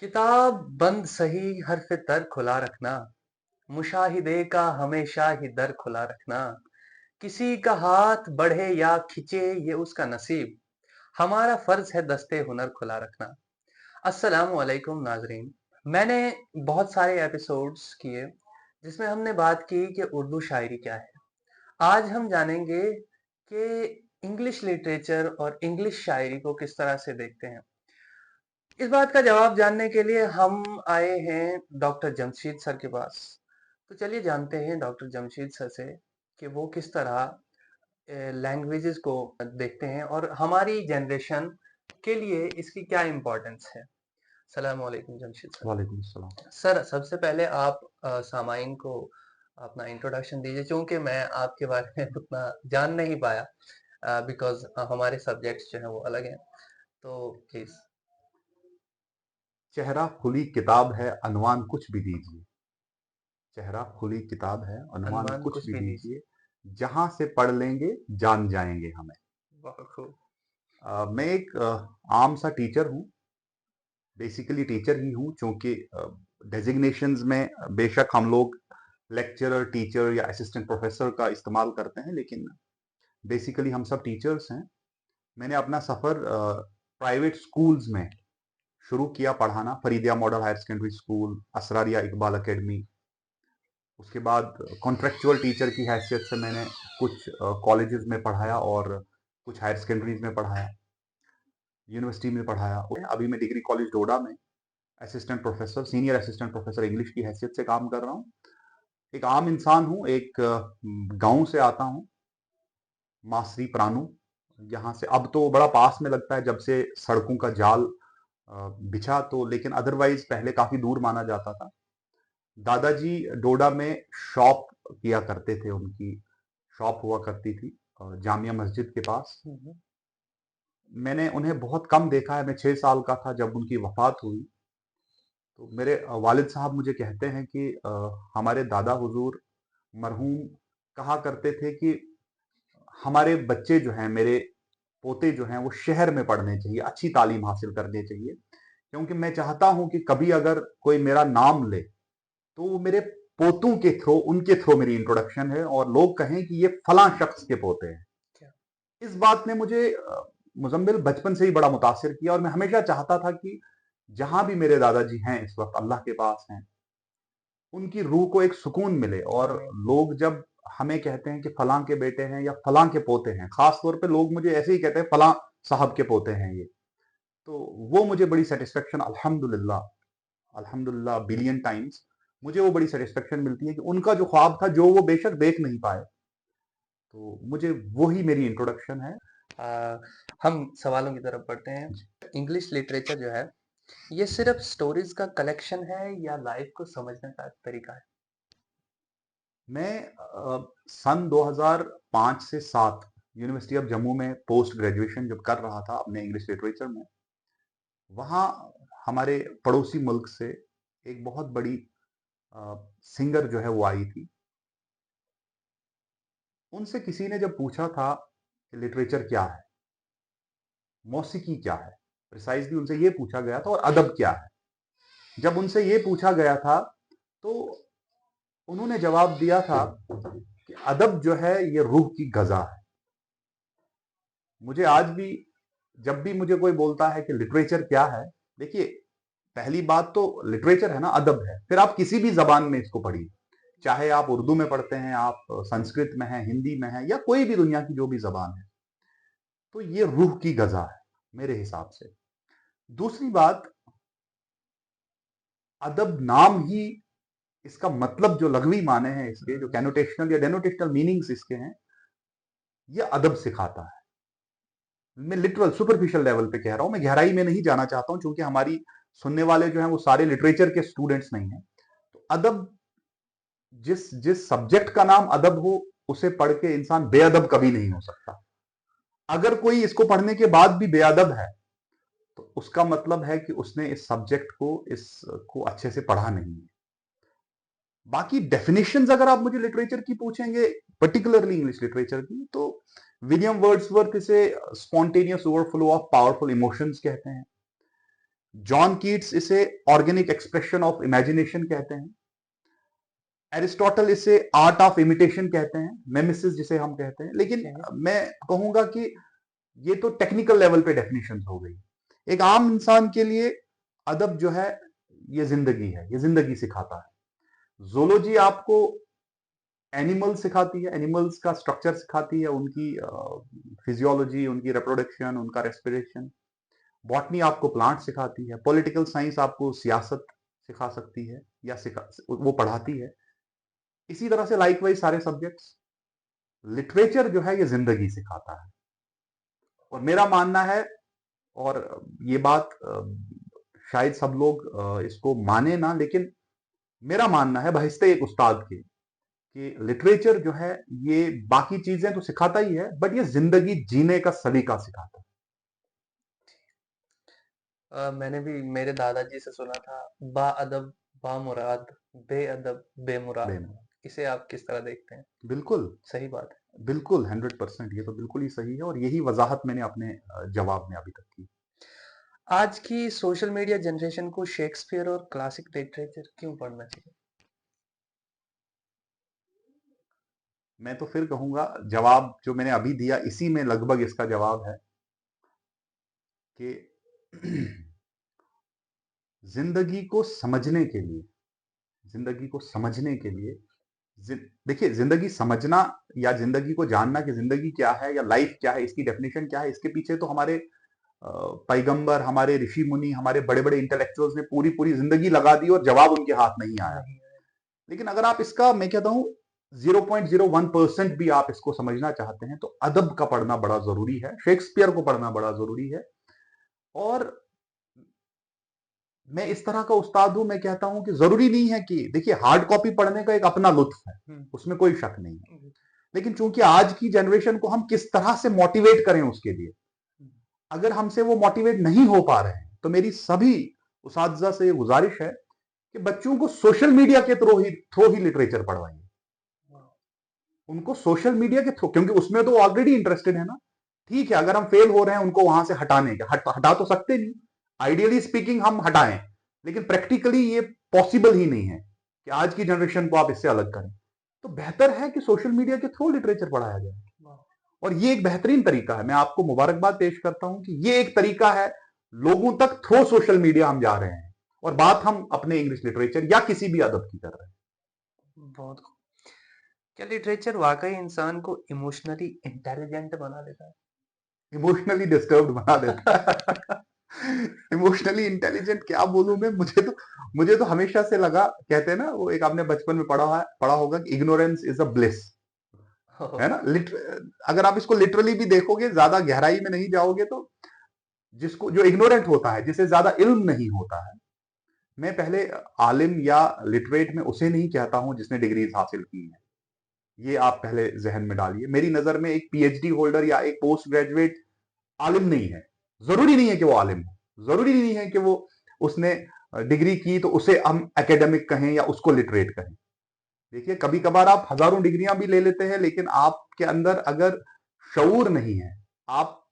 किताब बंद सही हर्फ तर खुला रखना, मुशाहिदे का हमेशा ही दर खुला रखना। किसी का हाथ बढ़े या खिंचे ये उसका नसीब, हमारा फर्ज है दस्ते हुनर खुला रखना। अस्सलामु अलैकुम नाजरीन। मैंने बहुत सारे एपिसोड्स किए जिसमें हमने बात की कि उर्दू शायरी क्या है। आज हम जानेंगे कि इंग्लिश लिटरेचर और इंग्लिश शायरी को किस तरह से देखते हैं। इस बात का जवाब जानने के लिए हम आए हैं डॉक्टर जमशीद सर के पास। तो चलिए जानते हैं डॉक्टर जमशीद सर से कि वो किस तरह लैंग्वेजेस को देखते हैं और हमारी जनरेशन के लिए इसकी क्या इम्पोर्टेंस है। सलाम वालेकुम जमशीद सर। वालेकुम सलाम। सर सबसे पहले आप सामाइन को अपना इंट्रोडक्शन दीजिए, क्योंकि मैं आपके बारे में उतना जान नहीं पाया बिकॉज हमारे सब्जेक्ट्स जो हैं वो अलग हैं। तो प्लीज। चेहरा खुली किताब है, अनवान कुछ भी दीजिए। चेहरा खुली किताब है, अनवान अनुमान कुछ कुछ भी भी दीजिए। दीजिए। जहां से पढ़ लेंगे जान जाएंगे हमें। बहुत खूब। मैं एक आम सा टीचर हूँ। बेसिकली टीचर ही हूँ, क्योंकि डेजिग्नेशंस में बेशक हम लोग लेक्चरर, टीचर या असिस्टेंट प्रोफेसर का इस्तेमाल करते हैं, लेकिन बेसिकली हम सब टीचर्स हैं। मैंने अपना सफर प्राइवेट स्कूल्स में शुरू किया पढ़ाना। Faridia model higher secondary school, Asraria Iqbal academy. उसके बाद कॉन्ट्रेक्चुअल टीचर की हैसियत से मैंने कुछ कॉलेजेस में पढ़ाया और कुछ हायर सेकेंडरीज में पढ़ाया, यूनिवर्सिटी में पढ़ाया। अभी मैं डिग्री कॉलेज डोडा में assistant professor, senior assistant professor English की हैसियत से काम कर रहा हूँ। एक आम इंसान हूँ, एक गांव से आता हूँ, मासरी प्राणु। यहाँ से अब तो बड़ा पास में लगता है जब से सड़कों का जाल बिछा, तो लेकिन अदरवाइज पहले काफी दूर माना जाता था। दादाजी डोडा में शॉप किया करते थे, उनकी शॉप हुआ करती थी जामिया मस्जिद के पास। हम्म। मैंने उन्हें बहुत कम देखा है। मैं 6 साल का था जब उनकी वफात हुई। तो मेरे वालिद साहब मुझे कहते हैं कि हमारे दादा हुजूर मरहूम कहा करते थे कि हमारे बच्चे जो हैं, मेरे पोते जो हैं, वो शहर में पढ़ने चाहिए, अच्छी तालीम हासिल करनी चाहिए, क्योंकि मैं चाहता हूं कि कभी अगर कोई मेरा नाम ले तो वो मेरे पोतों के थ्रू, उनके थ्रू मेरी इंट्रोडक्शन है और लोग कहें कि ये फलां शख्स के पोते हैं। क्या? इस बात ने मुझे मुजम्मिल बचपन से ही बड़ा मुतासिर किया और मैं हमेशा चाहता था कि जहां भी मेरे दादाजी हैं इस वक्त अल्लाह के पास हैं, उनकी रूह को एक सुकून मिले। और आमीन। लोग जब हमें कहते हैं कि फलां के बेटे हैं या फलां के पोते हैं, खास तौर पे लोग मुझे ऐसे ही कहते हैं फलां साहब के पोते हैं ये, तो वो मुझे बड़ी सेटिस्फेक्शन, अल्हम्दुलिल्लाह अल्हम्दुलिल्लाह बिलियन टाइम्स मुझे वो बड़ी सेटिस्फेक्शन मिलती है कि उनका जो ख्वाब था, जो वो बेशक देख नहीं पाए, तो मुझे वही मेरी इंट्रोडक्शन है। आ, हम सवालों की तरफ बढ़ते हैं। इंग्लिश लिटरेचर जो है ये सिर्फ स्टोरीज का कलेक्शन है या लाइफ को समझने का तरीका है। मैं सन 2005 से 7 यूनिवर्सिटी ऑफ जम्मू में पोस्ट ग्रेजुएशन जब कर रहा था अपने इंग्लिश लिटरेचर में, वहाँ हमारे पड़ोसी मुल्क से एक बहुत बड़ी सिंगर जो है वो आई थी। उनसे किसी ने जब पूछा था कि लिटरेचर क्या है, मौसीकी क्या है, प्रिसाइजली उनसे ये पूछा गया था, और अदब क्या है। जब उनसे ये पूछा गया था तो उन्होंने जवाब दिया था कि अदब जो है ये रूह की गजा है। मुझे आज भी, जब भी मुझे कोई बोलता है कि लिटरेचर क्या है, देखिए, पहली बात तो लिटरेचर है ना, अदब है। फिर आप किसी भी जबान में इसको पढ़िए, चाहे आप उर्दू में पढ़ते हैं, आप संस्कृत में हैं, हिंदी में हैं, या कोई भी दुनिया की जो भी जबान है, तो ये रूह की गजा है मेरे हिसाब से। दूसरी बात, अदब नाम ही, इसका मतलब जो लघवी माने हैं इसके, जो कैनोटेशनल या डेनोटेशनल मीनिंग्स इसके हैं, ये अदब सिखाता है। मैं लिटरल सुपरफिशियल लेवल पे कह रहा हूं, मैं गहराई में नहीं जाना चाहता हूं, क्योंकि हमारी सुनने वाले जो हैं वो सारे लिटरेचर के स्टूडेंट्स नहीं हैं। तो अदब, जिस जिस सब्जेक्ट का नाम अदब हो, उसे पढ़ के इंसान बेअदब कभी नहीं हो सकता। अगर कोई इसको पढ़ने के बाद भी बेअदब है, तो उसका मतलब है कि उसने इस सब्जेक्ट को, इसको अच्छे से पढ़ा नहीं है। बाकी डेफिनेशंस अगर आप मुझे लिटरेचर की पूछेंगे, पर्टिकुलरली इंग्लिश लिटरेचर की, तो विलियम वर्ड्सवर्थ इसे spontaneous overflow of powerful emotions कहते हैं। जॉन कीट्स इसे ऑर्गेनिक एक्सप्रेशन ऑफ इमेजिनेशन कहते हैं। एरिस्टोटल इसे आर्ट ऑफ इमिटेशन कहते हैं, मेमिसिस जिसे हम कहते हैं। लेकिन मैं कहूंगा कि ये तो टेक्निकल लेवल पे डेफिनेशन हो गई। एक आम इंसान के लिए अदब जो है ये जिंदगी है, ये जिंदगी सिखाता है। जोलॉजी आपको एनिमल सिखाती है, एनिमल्स का स्ट्रक्चर सिखाती है, उनकी फिजियोलॉजी, उनकी रिप्रोडक्शन, उनका रेस्पिरेशन। बॉटनी आपको प्लांट सिखाती है। पॉलिटिकल साइंस आपको सियासत सिखा सकती है या वो पढ़ाती है। इसी तरह से लाइकवाइज सारे सब्जेक्ट्स। लिटरेचर जो है ये जिंदगी सिखाता है। और मेरा मानना है, और ये बात शायद सब लोग इसको माने ना, लेकिन मेरा मानना है बहिस्ते एक उस्ताद के, कि लिटरेचर जो है ये बाकी चीजें तो सिखाता ही है, बट ये जिंदगी जीने का सलीका सिखाता है। मैंने भी मेरे दादाजी से सुना था, बा अदब बा मुराद, बे अदब बेमुराद। इसे आप किस तरह देखते हैं? बिल्कुल सही बात है। बिल्कुल 100%, ये तो बिल्कुल ही सही है, और यही वजाहत मैंने अपने जवाब में अभी तक की। आज की सोशल मीडिया जनरेशन को शेक्सपियर और क्लासिक लिटरेचर क्यों पढ़ना चाहिए? मैं तो फिर कहूंगा, जवाब जो मैंने अभी दिया इसी में लगभग इसका जवाब है कि जिंदगी को समझने के लिए, जिंदगी को समझने के लिए, देखिए, जिंदगी समझना या जिंदगी को जानना कि जिंदगी क्या है या लाइफ क्या है, इसकी डेफिनेशन क्या है, इसके पीछे तो हमारे पैगंबर, हमारे ऋषि मुनि, हमारे बड़े बड़े इंटेलेक्चुअल्स ने पूरी पूरी जिंदगी लगा दी और जवाब उनके हाथ नहीं आया। लेकिन अगर आप इसका, मैं कहता हूं, 0.01% भी आप इसको समझना चाहते हैं तो अदब का पढ़ना बड़ा जरूरी है, शेक्सपियर को पढ़ना बड़ा जरूरी है। और मैं इस तरह का उस्ताद हूं, मैं कहता हूं कि जरूरी नहीं है कि, देखिए, हार्ड कॉपी पढ़ने का एक अपना लुत्फ है, उसमें कोई शक नहीं है। लेकिन चूंकि आज की जनरेशन को हम किस तरह से मोटिवेट करें उसके लिए, अगर हमसे वो मोटिवेट नहीं हो पा रहे हैं, तो मेरी सभी उस्तादजा से ये गुजारिश है कि बच्चों को सोशल मीडिया के थ्रू ही लिटरेचर पढ़वाइए। उनको सोशल मीडिया के थ्रू, क्योंकि उसमें तो ऑलरेडी इंटरेस्टेड है ना। ठीक है, अगर हम फेल हो रहे हैं उनको वहां से हटाने का, हटा तो सकते नहीं, आइडियली स्पीकिंग हम हटाएं, लेकिन प्रैक्टिकली ये पॉसिबल ही नहीं है कि आज की जनरेशन को आप इससे अलग करें। तो बेहतर है कि सोशल मीडिया के थ्रू लिटरेचर पढ़ाया जाए। और ये एक बेहतरीन तरीका है, मैं आपको मुबारकबाद पेश करता हूं कि ये एक तरीका है, लोगों तक थ्रू सोशल मीडिया हम जा रहे हैं और बात हम अपने इंग्लिश लिटरेचर या किसी भी अदब की कर रहे हैं। बहुत खूब। क्या लिटरेचर वाकई इंसान को इमोशनली इंटेलिजेंट बना देता है? इमोशनली डिस्टर्ब्ड बना देता है। इमोशनली इंटेलिजेंट क्या बोलूं मैं, मुझे तो हमेशा से लगा, कहते हैं ना, वो एक आपने बचपन में पढ़ा होगा कि इग्नोरेंस इज अ ब्लिस, है ना। अगर आप इसको लिटरली भी देखोगे, ज्यादा गहराई में नहीं जाओगे, तो जिसको, जो इग्नोरेंट होता है, जिसे ज्यादा इल्म नहीं होता है, मैं पहले आलिम या लिटरेट में उसे नहीं कहता हूं जिसने डिग्रीज हासिल की है, ये आप पहले जहन में डालिए। मेरी नजर में एक पीएचडी होल्डर या एक पोस्ट ग्रेजुएट आलिम नहीं है। जरूरी नहीं है कि वो आलिम हो, जरूरी नहीं है कि वो, उसने डिग्री की तो उसे हम एकेडमिक कहें या उसको लिटरेट कहें। देखिए, कभी कभार आप हजारों डिग्रियां भी ले लेते हैं, लेकिन आपके अंदर अगर शऊर नहीं है, आप,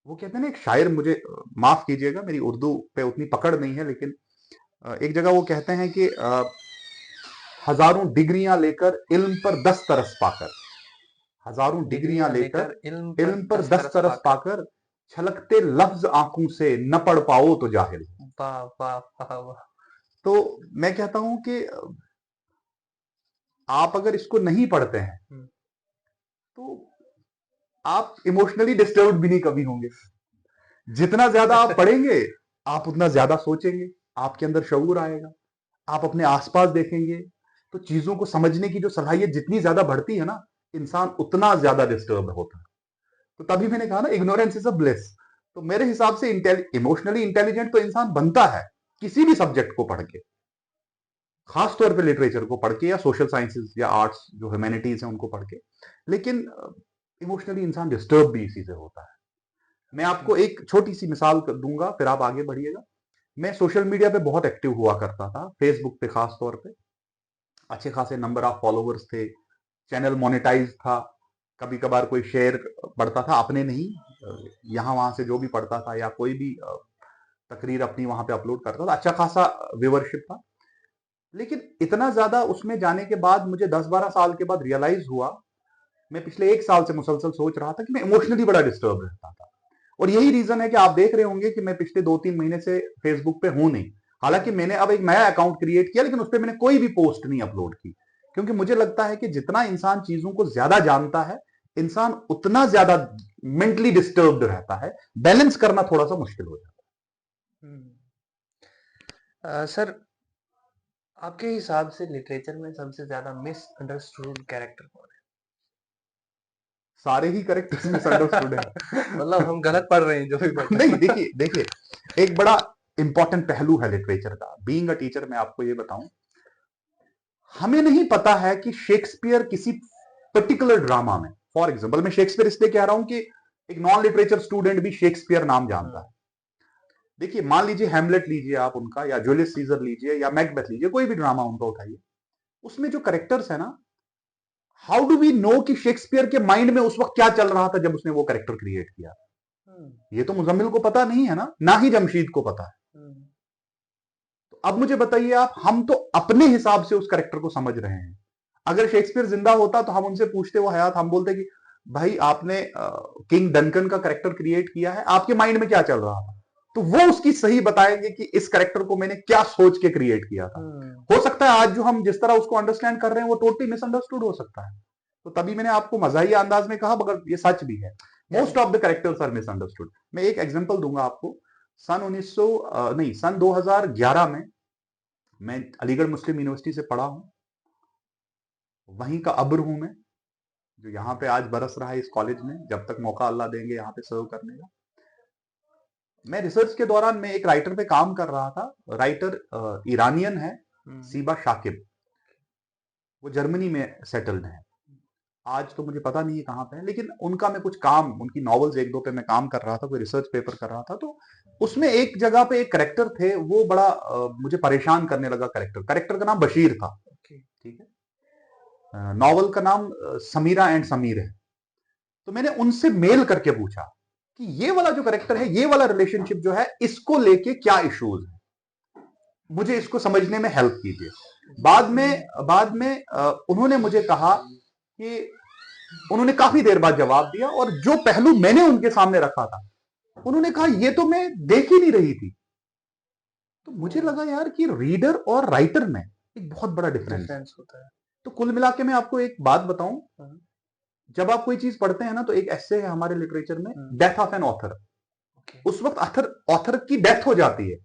वो कहते हैं ना, एक शायर, मुझे माफ कीजिएगा, मेरी उर्दू पे उतनी पकड़ नहीं है, लेकिन एक जगह वो कहते हैं कि हजारों डिग्रियां लेकर इल्म पर 10 तरस पाकर, हजारों डिग्रियां लेकर इल्म पर 10 तरस पाकर, छलकते लफ्ज आंखों से न पढ़ पाओ तो जाहिल। वाह वाह वाह वाह। तो मैं कहता हूं कि आप अगर इसको नहीं पढ़ते हैं तो आप इमोशनली डिस्टर्ब भी नहीं कभी होंगे। जितना ज्यादा आप पढ़ेंगे, आप उतना ज्यादा सोचेंगे, आपके अंदर शऊर आएगा, आप अपने आसपास देखेंगे, तो चीजों को समझने की जो सलाहियत जितनी ज्यादा बढ़ती है ना, इंसान उतना ज्यादा डिस्टर्ब होता है। तो तभी मैंने कहा ना, इग्नोरेंस इज अ ब्लिस। तो मेरे हिसाब से इमोशनली इंटेलिजेंट तो इंसान बनता है किसी भी सब्जेक्ट को पढ़ के, खास तौर पे लिटरेचर को पढ़ के या सोशल साइंसेस या आर्ट्स जो ह्यूमैनिटीज हैं उनको पढ़ के। लेकिन इमोशनली इंसान डिस्टर्ब भी इसी से होता है। मैं आपको एक छोटी सी मिसाल दूंगा, फिर आप आगे बढ़िएगा। मैं सोशल मीडिया पे बहुत एक्टिव हुआ करता था, फेसबुक पे खास तौर पे अच्छे खासे नंबर ऑफ फॉलोअर्स थे, चैनल मोनेटाइज था। कभी कभार कोई शेयर पढ़ता था, अपने नहीं, यहाँ वहां से जो भी पढ़ता था, या कोई भी तकरीर अपनी वहां पे अपलोड करता था, अच्छा खासा व्यूवरशिप था। लेकिन इतना ज्यादा उसमें जाने के बाद मुझे 10-12 साल के बाद रियलाइज हुआ, मैं पिछले 1 साल से मुसलसल सोच रहा था कि मैं इमोशनली बड़ा डिस्टर्ब रहता था। और यही रीजन है कि आप देख रहे होंगे कि मैं पिछले 2-3 महीने से फेसबुक पे हूं नहीं। हालांकि मैंने अब एक नया अकाउंट क्रिएट किया, लेकिन उस पर मैंने कोई भी पोस्ट नहीं अपलोड की, क्योंकि मुझे लगता है कि जितना इंसान चीजों को ज्यादा जानता है, इंसान उतना ज्यादा मेंटली डिस्टर्ब्ड रहता है, बैलेंस करना थोड़ा सा मुश्किल हो जाता सर, आपके हिसाब से लिटरेचर में सबसे ज्यादा मिसअंडरस्टूड कैरेक्टर कौन है। सारे ही करेक्टर्स मिसअंडरस्टूड है। है? मतलब हम गलत पढ़ रहे हैं जो भी पढ़ रहे नहीं, हैं। देखिए देखिए, एक बड़ा इंपॉर्टेंट पहलू है लिटरेचर का। बीइंग अ टीचर मैं आपको ये बताऊं, हमें नहीं पता है कि शेक्सपियर किसी पर्टिकुलर ड्रामा में, फॉर एग्जांपल मैं शेक्सपियर इसलिए कह रहा हूं कि एक नॉन लिटरेचर स्टूडेंट भी शेक्सपियर नाम जानता है। देखिए, मान लीजिए हैमलेट लीजिए आप उनका, या जूलियस सीजर लीजिए, या मैकबेथ लीजिए, कोई भी ड्रामा उनका उठाइए, उसमें जो करेक्टर्स है ना, हाउ डू वी नो कि शेक्सपियर के माइंड में उस वक्त क्या चल रहा था जब उसने वो करेक्टर क्रिएट किया? ये तो मुजम्मिल को पता नहीं है ना ही जमशीद को पता है। तो अब मुझे बताइए आप, हम तो अपने हिसाब से उस करेक्टर को समझ रहे हैं। अगर शेक्सपियर जिंदा होता तो हम उनसे पूछते, वो हयात, हम बोलते कि भाई आपने किंग डनकन का करेक्टर क्रिएट किया है, आपके माइंड में क्या चल रहा था? तो वो उसकी सही बताएंगे कि इस करेक्टर को मैंने क्या सोच के क्रिएट किया था। हो सकता है आज जो हम जिस तरह उसको अंडरस्टैंड कर रहे हैं वो टोटली मिसअंडरस्टूड हो सकता है। तो तभी मैंने आपको मजाही अंदाज में कहा, मगर ये सच भी है, most of the characters are misunderstood. मैं एक एग्जांपल दूंगा आपको। सन 1900 नहीं, सन 2011 में मैं अलीगढ़ मुस्लिम यूनिवर्सिटी से पढ़ा हूं, वहीं का अब्र हूं मैं, जो यहां पे आज बरस रहा है इस कॉलेज में, जब तक मौका अल्लाह देंगे यहां पे सर्व करने का। मैं रिसर्च के दौरान मैं एक राइटर पे काम कर रहा था। राइटर ईरानियन है, सीबा शाकिब। वो जर्मनी में सेटल्ड है, आज तो मुझे पता नहीं है कहाँ पे है, लेकिन उनका मैं कुछ काम, उनकी नॉवेल्स 1-2 पे मैं काम कर रहा था, कोई रिसर्च पेपर कर रहा था। तो उसमें एक जगह पे एक करेक्टर थे, वो बड़ा मुझे परेशान करने लगा। करेक्टर का नाम बशीर था, ठीक है। नॉवल का नाम समीरा एंड समीर है। तो मैंने उनसे मेल करके पूछा कि ये वाला जो करेक्टर है, ये वाला रिलेशनशिप जो है, इसको लेके क्या इश्यूज है, मुझे इसको समझने में हेल्प कीजिए। बाद में उन्होंने मुझे कहा कि उन्होंने काफी देर बाद जवाब दिया, और जो पहलू मैंने उनके सामने रखा था, उन्होंने कहा ये तो मैं देख ही नहीं रही थी। तो मुझे लगा यार कि रीडर और राइटर में एक बहुत बड़ा डिफरेंस होता है। तो कुल मिला के मैं आपको एक बात बताऊं, जब आप कोई चीज पढ़ते हैं ना, तो एक ऐसे है हमारे लिटरेचर में, डेथ ऑफ एन ऑथर। उस वक्त ऑथर की डेथ हो जाती है,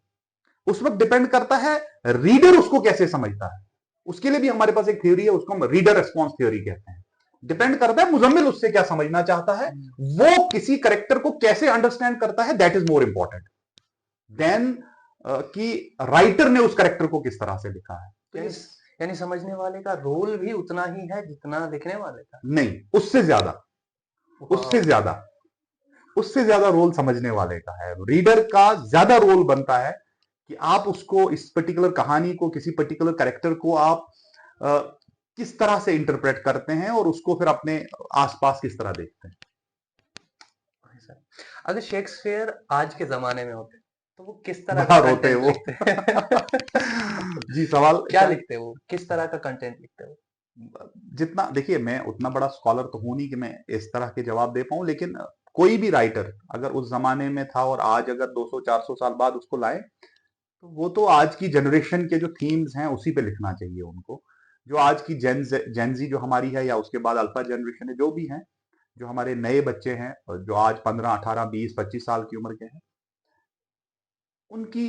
उस वक्त डिपेंड करता है रीडर उसको कैसे समझता है। उसके लिए भी हमारे पास एक थ्योरी है, उसको हम रीडर रेस्पॉन्स थ्योरी कहते हैं। डिपेंड करता है मुजम्मिल उससे क्या समझना चाहता है, वो किसी करेक्टर को कैसे अंडरस्टैंड करता है, that is more important than कि राइटर ने उस करेक्टर को किस तरह से लिखा है। तो यानी समझने वाले का रोल भी उतना ही है जितना लिखने वाले का? नहीं, उससे ज्यादा, उससे ज्यादा, उससे ज्यादा रोल समझने वाले का है। रीडर का ज्यादा रोल बनता है कि आप उसको, इस पर्टिकुलर कहानी को, किसी पर्टिकुलर कैरेक्टर को आप किस तरह से इंटरप्रेट करते हैं, और उसको फिर अपने आसपास किस तरह देखते हैं। अगर शेक्सपियर आज के जमाने में होते तो वो किस तरह का कंटेंट लिखते जी, सवाल क्या लिखते वो, किस तरह का कंटेंट लिखते वो? जितना, देखिए मैं उतना बड़ा स्कॉलर तो हूं नहीं कि मैं इस तरह के जवाब दे पाऊं, लेकिन कोई भी राइटर अगर उस जमाने में था और आज अगर 200-400 साल बाद उसको लाए, तो वो तो आज की जनरेशन के जो थीम्स हैं उसी पे लिखना चाहिए उनको। जो आज की जेनजी जो हमारी है, या उसके बाद अल्फा जनरेशन है, जो भी है, जो हमारे नए बच्चे हैं, जो आज 15, 18, 20, 25 साल की उम्र के हैं, उनकी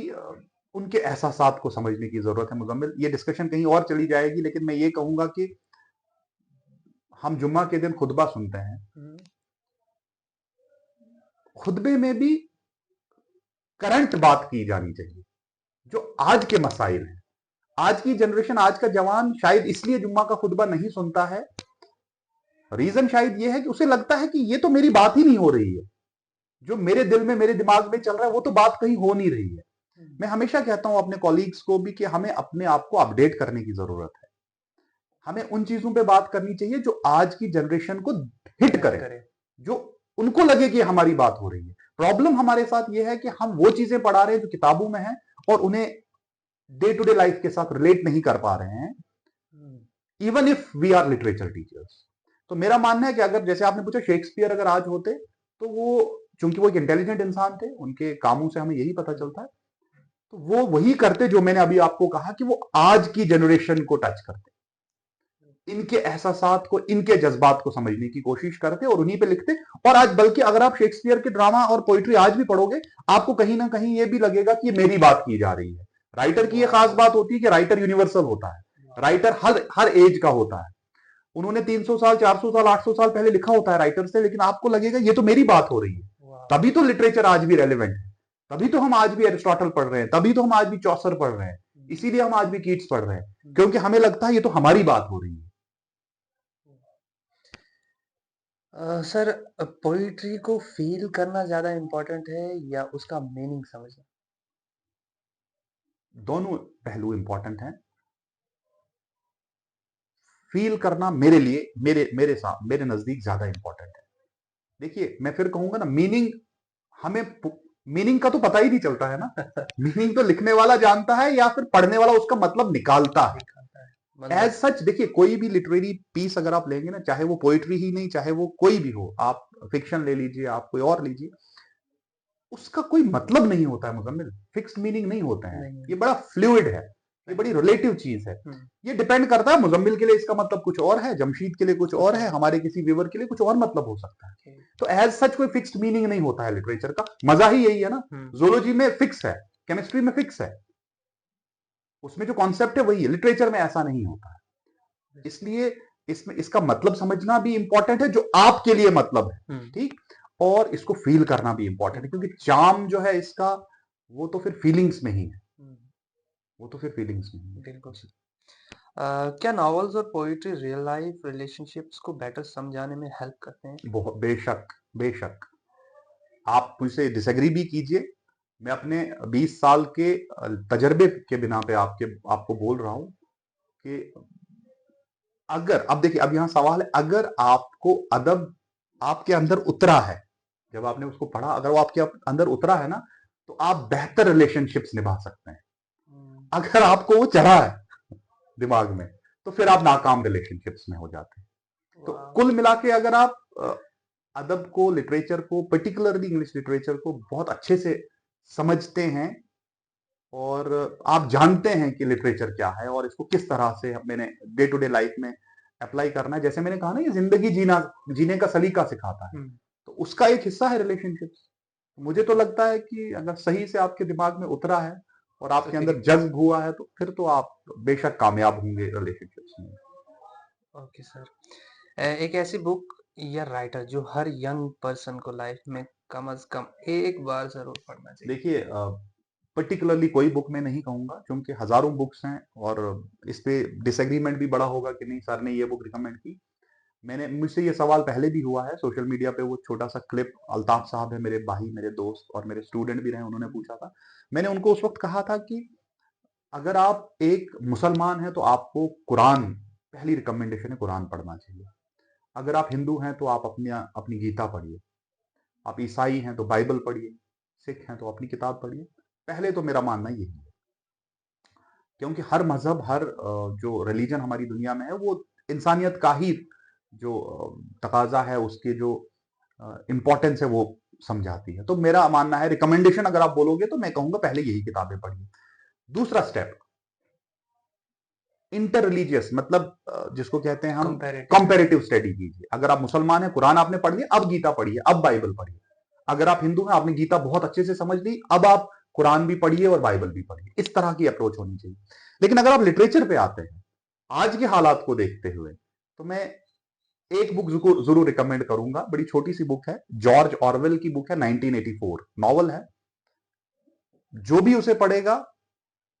उनके एहसासात को समझने की जरूरत है मुजम्मिल। ये डिस्कशन कहीं और चली जाएगी, लेकिन मैं ये कहूंगा कि हम जुम्मा के दिन खुतबा सुनते हैं, खुतबे में भी करंट बात की जानी चाहिए, जो आज के मसाइल हैं। आज की जनरेशन, आज का जवान शायद इसलिए जुम्मा का खुतबा नहीं सुनता है, रीजन शायद ये है कि उसे लगता है कि ये तो मेरी बात ही नहीं हो रही है, जो मेरे दिल में, मेरे दिमाग में चल रहा है, वो तो बात कहीं हो नहीं रही है। मैं हमेशा कहता हूं अपने कॉलीग्स को भी कि हमें अपने आप को अपडेट करने की जरूरत है। हमें उन चीजों पे बात करनी चाहिए जो आज की जनरेशन को हिट करे, जो उनको लगे कि हमारी बात हो रही है। प्रॉब्लम हमारे साथ ये है कि हम वो चीजें पढ़ा रहे हैं जो किताबों में है और उन्हें डे टू डे लाइफ के साथ रिलेट नहीं कर पा रहे हैं, even if we are literature teachers. तो मेरा मानना है कि अगर जैसे आपने पूछा शेक्सपियर अगर आज होते तो वो, चूंकि वो एक इंटेलिजेंट इंसान थे, उनके कामों से हमें यही पता चलता है, तो वो वही करते जो मैंने अभी आपको कहा कि वो आज की जनरेशन को टच करते, इनके एहसासात को, इनके जज्बात को समझने की कोशिश करते और उन्हीं पे लिखते। और आज बल्कि अगर आप शेक्सपियर के ड्रामा और पोइट्री आज भी पढ़ोगे, आपको कहीं ना कहीं ये भी लगेगा कि ये मेरी बात की जा रही है। राइटर की ये खास बात होती है कि राइटर यूनिवर्सल होता है, राइटर हर हर एज का होता है। उन्होंने 300 साल, 400 साल, 800 साल पहले लिखा होता है राइटर से, लेकिन आपको लगेगा ये तो मेरी बात हो रही है। तभी तो लिटरेचर आज भी रेलेवेंट है, तभी तो हम आज भी एरिस्टोटल पढ़ रहे हैं, तभी तो हम आज भी चौसर पढ़ रहे हैं, इसीलिए हम आज भी कीट्स पढ़ रहे हैं, क्योंकि हमें लगता है ये तो हमारी बात हो रही है। सर, पोइट्री को फील करना ज्यादा इम्पोर्टेंट है या उसका मीनिंग समझना? दोनों पहलू इंपॉर्टेंट हैं। फील करना मेरे लिए, मेरे साथ, मेरे नजदीक ज्यादा इंपॉर्टेंट है। देखिए मैं फिर कहूंगा ना, हमें मीनिंग का तो पता ही नहीं चलता है ना। मीनिंग तो लिखने वाला जानता है या फिर पढ़ने वाला उसका मतलब निकालता है। एज सच देखिए, कोई भी लिटरेरी पीस अगर आप लेंगे ना, चाहे वो पोइट्री ही नहीं, चाहे वो कोई भी हो, आप फिक्शन ले लीजिए, आप कोई और लीजिए, उसका कोई मतलब नहीं होता है मुजम्मिल, फिक्स्ड मीनिंग नहीं होते हैं। ये बड़ा फ्लूइड है, ये बड़ी रिलेटिव चीज है। ये डिपेंड करता है, मुजम्मिल के लिए इसका मतलब कुछ और है, जमशीद के लिए कुछ और है, हमारे किसी व्यूवर के लिए कुछ और मतलब हो सकता है। तो एज सच कोई फिक्स्ड मीनिंग नहीं होता है लिटरेचर का। मजा ही यही है ना, जूलॉजी में फिक्स है, केमिस्ट्री में फिक्स है, उसमें जो कॉन्सेप्ट है वही है। लिटरेचर में ऐसा नहीं होता है, इसलिए इसमें इसका मतलब समझना भी इंपॉर्टेंट है जो आपके लिए मतलब है, ठीक, और इसको फील करना भी इंपॉर्टेंट है, क्योंकि चार्म जो है इसका, वो तो फिर फीलिंग्स में ही है, वो तो फिर फीलिंग्स में ही है। बिल्कुल। क्या नॉवेल्स और पोइट्री रियल लाइफ रिलेशनशिप्स को बेटर समझाने में हेल्प करते हैं? बहुत, बेशक, बेशक। आप मुझसे डिसएग्री भी कीजिए, मैं अपने 20 साल के तजर्बे के बिना पे आपको बोल रहा हूं कि अगर, अब देखिए, अब यहां सवाल है, अगर आपको अदब आपके अंदर उतरा है, जब आपने उसको पढ़ा, अगर वो आपके अंदर उतरा है ना, तो आप बेहतर रिलेशनशिप्स निभा सकते हैं। अगर आपको वो चढ़ा है दिमाग में, तो फिर आप नाकाम रिलेशनशिप्स में हो जाते हैं। तो कुल मिला के अगर आप अदब को, लिटरेचर को, पर्टिकुलरली इंग्लिश लिटरेचर को बहुत अच्छे से समझते हैं और आप जानते हैं कि लिटरेचर क्या है और इसको किस तरह से मैंने डे टू डे लाइफ में अप्लाई करना है, जैसे मैंने कहा ना, ये जिंदगी जीने का सलीका सिखाता है, तो उसका एक हिस्सा है रिलेशनशिप्स। मुझे तो लगता है कि अगर सही से आपके दिमाग में उतरा है और आपके अंदर जज्ब हुआ है, तो फिर तो आप बेशक कामयाब होंगे रिलेशनशिप्स में। ओके सर, एक ऐसी बुक या राइटर जो हर यंग पर्सन को लाइफ में कम से कम एक बार जरूर पढ़ना चाहिए? देखिए, पर्टिकुलरली कोई बुक मैं नहीं कहूंगा, क्योंकि हजारों बुक्स हैं और इस पे डिसएग्रीमेंट भी बड़ा होगा कि नहीं सर ने ये बुक रिकमेंड की। मुझसे ये सवाल पहले भी हुआ है सोशल मीडिया पे, वो छोटा सा क्लिप, अल्ताफ साहब है मेरे भाई, मेरे दोस्त और मेरे स्टूडेंट भी रहे, उन्होंने पूछा था। मैंने उनको उस वक्त कहा था कि अगर आप एक मुसलमान हैं तो आपको कुरान, पहली रिकमेंडेशन है कुरान पढ़ना चाहिए। अगर आप हिंदू हैं तो आप अपनी अपनी गीता पढ़िए, आप ईसाई हैं तो बाइबल पढ़िए, सिख हैं तो अपनी किताब पढ़िए। पहले तो मेरा मानना यही है, क्योंकि हर मजहब, हर जो रिलीजन हमारी दुनिया में है, वो इंसानियत का ही जो तकाजा है, उसके जो इंपॉर्टेंस है, वो समझाती है। तो मेरा मानना है, रिकमेंडेशन अगर आप बोलोगे तो मैं कहूंगा पहले यही किताबें पढ़िए। दूसरा स्टेप, इंटर रिलीजियस, मतलब जिसको कहते हैं हम कंपैरेटिव स्टडी कीजिए। अगर आप मुसलमान हैं, कुरान आपने पढ़ लिया, अब गीता पढ़िए, अब बाइबल पढ़िए। अगर आप हिंदू हैं, आपने गीता बहुत अच्छे से समझ ली, अब आप कुरान भी पढ़िए और बाइबल भी पढ़िए। इस तरह की अप्रोच होनी चाहिए। लेकिन अगर आप लिटरेचर पे आते हैं, आज के हालात को देखते हुए, तो मैं एक बुक जरूर रिकमेंड करूंगा। बड़ी छोटी सी बुक है, जॉर्ज ऑरवेल की बुक है, 1984 नॉवल है। जो भी उसे पढ़ेगा,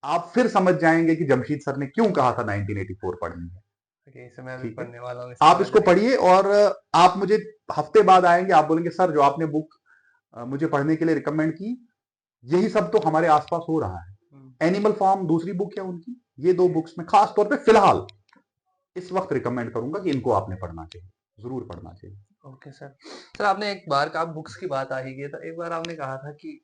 आप फिर समझ जाएंगे कि जमशीद सर ने क्यों कहा था 1984 पढ़नी है। ठीक है, आप इसको पढ़िए और आप मुझे हफ्ते बाद आएंगे, आप बोलेंगे सर जो आपने बुक मुझे पढ़ने के लिए रिकमेंड की, यही सब तो हमारे आसपास हो रहा है। एनिमल फार्म दूसरी बुक है उनकी। ये दो बुक्स में खास तौर पे फिलहाल इस वक्त रिकमेंड करूंगा कि इनको आपने पढ़ना चाहिए, जरूर पढ़ना चाहिए। Okay sir. सर आपने एक बार का बुक्स की बात आ ही गई, तो एक बार आपने कहा था कि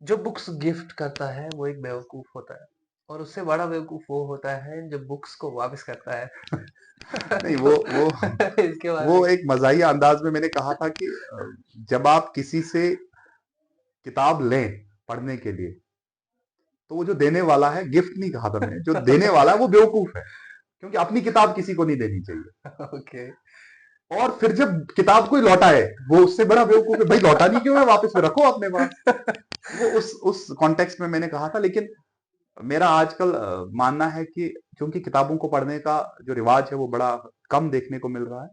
जो बुक्स गिफ्ट करता है वो एक बेवकूफ होता है, और उससे बड़ा बेवकूफ वो होता है जो बुक्स को वापस करता है। नहीं, तो इसके बारे में वो एक मजाहिया अंदाज में मैंने कहा था कि जब आप किसी से किताब लें पढ़ने के लिए, तो वो जो देने वाला है, गिफ्ट नहीं कहा था मैंने, जो देने वाला है वो बेवकूफ है, क्योंकि अपनी किताब किसी को नहीं देनी चाहिए। ओके। और फिर जब किताब कोई लौटाए, वो उससे बड़ा बेवकूफ है, भाई लौटानी क्यों है, वापस में रखो अपने पास। वो उस कॉन्टेक्स्ट में मैंने कहा था। लेकिन मेरा आजकल मानना है कि क्योंकि किताबों को पढ़ने का जो रिवाज है वो बड़ा कम देखने को मिल रहा है,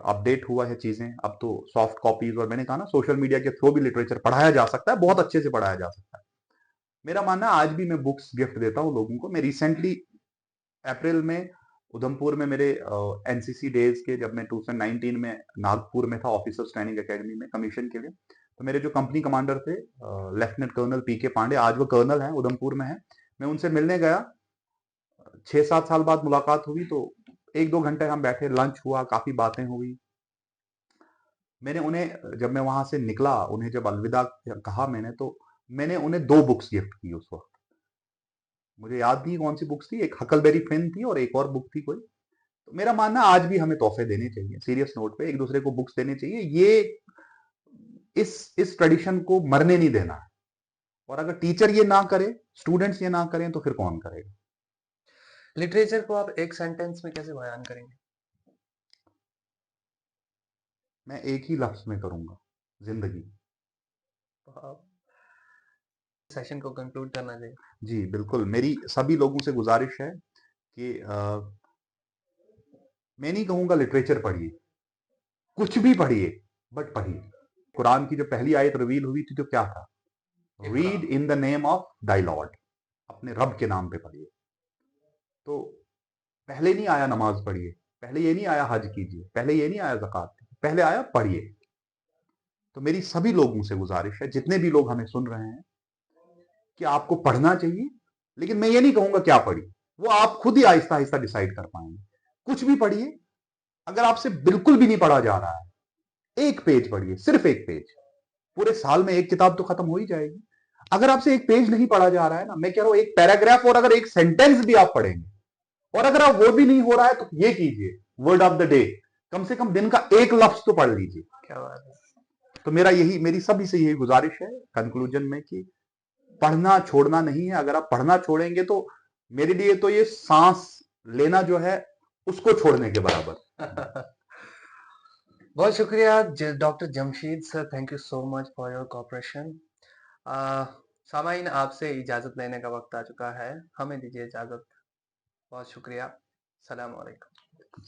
अपडेट हुआ है चीजें, अब तो सॉफ्ट कॉपीज, और मैंने कहा ना सोशल मीडिया के थ्रू भी लिटरेचर पढ़ाया जा सकता है, बहुत अच्छे से पढ़ाया जा सकता है। मेरा मानना है आज भी मैं बुक्स गिफ्ट देता हूँ लोगों को। मैं रिसेंटली अप्रैल में उधमपुर में मेरे एनसीसी डेज के, जब मैं 2019 में नागपुर में था ऑफिसर्स ट्रेनिंग एकेडमी में कमीशन के लिए, तो मेरे जो कंपनी कमांडर थे लेफ्टिनेंट कर्नल पीके पांडे, आज वो कर्नल हैं, उधमपुर में है, मैं उनसे मिलने गया। 6-7 साल बाद मुलाकात हुई, तो 1-2 घंटे हम बैठे, लंच हुआ, काफी बातें हुई। मैंने उन्हें, जब मैं वहां से निकला, उन्हें जब अलविदा कहा मैंने, तो मैंने उन्हें 2 बुक्स गिफ्ट की उस वक्त। मुझे याद नहीं कौन सी बुक्स थी, एक हकलबेरी फिन थी और एक और बुक थी कोई। तो मेरा मानना है आज भी हमें तोहफे देने चाहिए, सीरियस नोट पे एक दूसरे को बुक्स देने चाहिए। ये इस ट्रेडिशन को मरने नहीं देना है। और अगर टीचर ये ना करे, स्टूडेंट्स ये ना करें, तो फिर कौन करेगा। लिटरेचर को आप एक सेंटेंस में कैसे बयान करेंगे? मैं एक ही लफ्ज में करूंगा, जिंदगी। तो आप सेशन को कंक्लूड करना चाहिए। जी बिल्कुल, मेरी सभी लोगों से गुजारिश है कि मैं नहीं कहूंगा लिटरेचर पढ़िए, कुछ भी पढ़िए, बट पढ़िए। कुरान की जो पहली आयत रिवील हुई थी तो क्या था, इकरा। Read in the name of thy lord, अपने रब के नाम पे पढ़िए। तो पहले नहीं आया नमाज पढ़िए, पहले ये नहीं आया हज कीजिए, पहले ये नहीं आया ज़कात, पहले आया पढ़िए। तो मेरी सभी लोगों से गुजारिश है, जितने भी लोग हमें सुन रहे हैं, कि आपको पढ़ना चाहिए। लेकिन मैं ये नहीं कहूंगा क्या पढ़ी, वो आप खुद ही आहिस्ता आहिस्ता डिसाइड कर पाएंगे। कुछ भी पढ़िए। अगर आपसे बिल्कुल भी नहीं पढ़ा जा रहा है, एक पेज पढ़िए, सिर्फ एक पेज। पूरे साल में एक किताब तो खत्म हो ही जाएगी। अगर आपसे एक पेज नहीं पढ़ा जा रहा है ना, मैं कह रहा हूं एक पैराग्राफ, और अगर एक सेंटेंस भी आप पढ़ेंगे, और अगर आप वो भी नहीं हो रहा है, तो ये कीजिए, वर्ड ऑफ द डे, कम से कम दिन का एक लफ्ज तो पढ़ लीजिए। क्या बात है। तो मेरी सभी से यही गुजारिश है कंक्लूजन में, कि पढ़ना छोड़ना नहीं है। अगर आप पढ़ना छोड़ेंगे, तो मेरे लिए तो ये सांस लेना जो है उसको छोड़ने के बराबर। बहुत शुक्रिया doctor Jamshid sir, thank you so much for your cooperation. सामाइन आपसे इजाज़त लेने का वक्त आ चुका है, हमें दीजिए इजाज़त। बहुत शुक्रिया। सलाम अलैकुम।